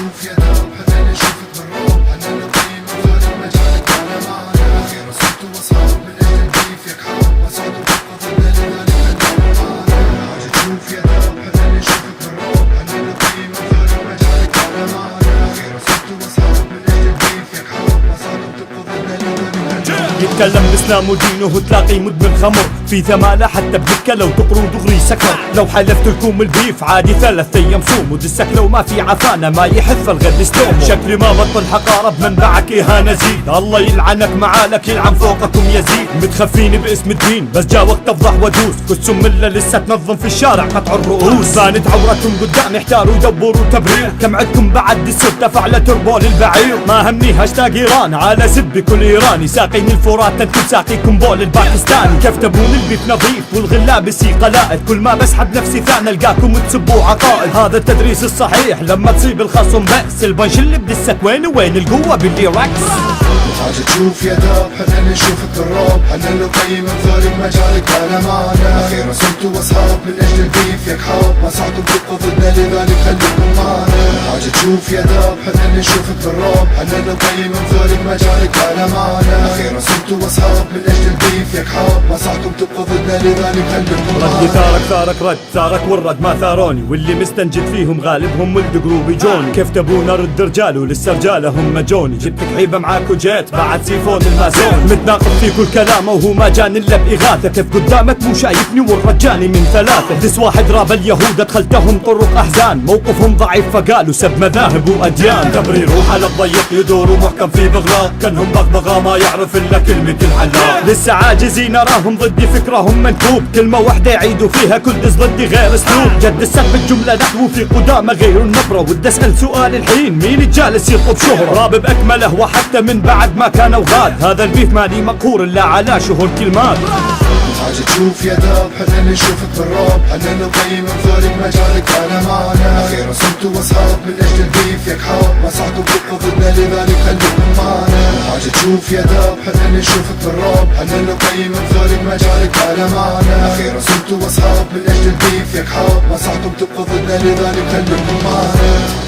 شوف يا داب حنان نشوفك بالروب حنان نقيم وفارق مجالك على معنا خير صرت واصحاب من اجل البيف يكحاب وصعد وقفضنا لذلك الدوام حاجة تشوف يا داب حنان نشوفك بالروب حنان نقيم وفارق مجالك على معنا خير صرت واصحاب من اجل البيف يكحاب وصعد وقفضنا لذلك الدوام يتكلم باسلام ودينه تلاقي مدمن خمر في ثمانة حتى بذكة لو تقروا دغري سكر لو حلفت لكم البيف عادي 3 أيام صوم ودسك لو ما في عفانة ما يحث الغد يستوم شكلي ما بطل حقارة بمنبعك إهانة زيد الله يلعنك معالك يلعن فوقكم يزيد متخفين باسم الدين بس جا وقت افضح ودوس كلثم ملة لسه تنظم في الشارع قطع الرؤوس بانت عورتهم قدام يحتاروا يدبروا تبرير كم عدكم بعد السر دفع لتربو للبعير ما همني هاشتاج ايران على سب كل ايراني ساقيني الفرات انتم ساقيكم بول الباكستاني كيف تبون البيت نظيف والغلاب يسي قلائد كل ما بسحب نفسي ثاني القاكم تسبوا عقائد هذا التدريس الصحيح لما تصيب الخصم بأس البنش اللي بدسك وين القوة باللي ركس حاجة تشوف يا داب حنان نشوفك بالروب حنان نقيم نفارق مجالك على معنا خير صرت واصحاب من اجل البيف يكحاب ما صعدوا بتبقوا ضدنا لذلك خليكم معنا حاجة تشوف يا داب حنان نشوفك بالروب حنان نقيم نفارق مجالك على معنا خير صرت واصحاب من اجل البيف يكحاب ما صعدوا بتبقوا ضدنا لذلك خليكم ردي معنا ثارك رد ثارك والرد ما ثاروني واللي مستنجد فيهم غالبهم ولد قروبي جوني كيف تبون ارد رجال ولسه رجاله هم جوني جبتك حيبه معاك وجيت بعد سيفون الماسون متناقض في كل كلامه وهو ما جاني الا باغاثه كيف قدامك مو شايفني والرجاني من 3 دس واحد راب اليهود ادخلتهم طرق احزان موقفهم ضعيف فقالوا سب مذاهب واديان تبرير على الضيق يدور محكم في بغلاق كانهم بغبغاء ما يعرف الا كلمه الحلاق لسه عاجزين اراهم ضدي فكرهم منكوب كلمه واحده يعيدوا فيها كل دس ضدي غير اسلوب جد السب الجمله نحو في قدامه غير النبره ودي اسال سؤال الحين مين الجالس يطلب شهره راب باكمله وحتى من بعد ما كان وغاد هذا البيف مالي مقهور الا على شهور كلمات حاجة تشوف يا داب حنان نشوفك بالروب حنان نقيم نفارق مجالك على معنا خير صرت واصحاب من اجل البيف يكحاب ما صعدوا بتبقوا ضدنا لذلك خليكم معنا حاجة تشوف يا داب حنان نشوفك بالروب حنان نقيم نفارق مجالك على معنا خير صرت واصحاب من اجل البيف يكحاب ما صعدوا بتبقوا ضدنا لذلك خليكم معنا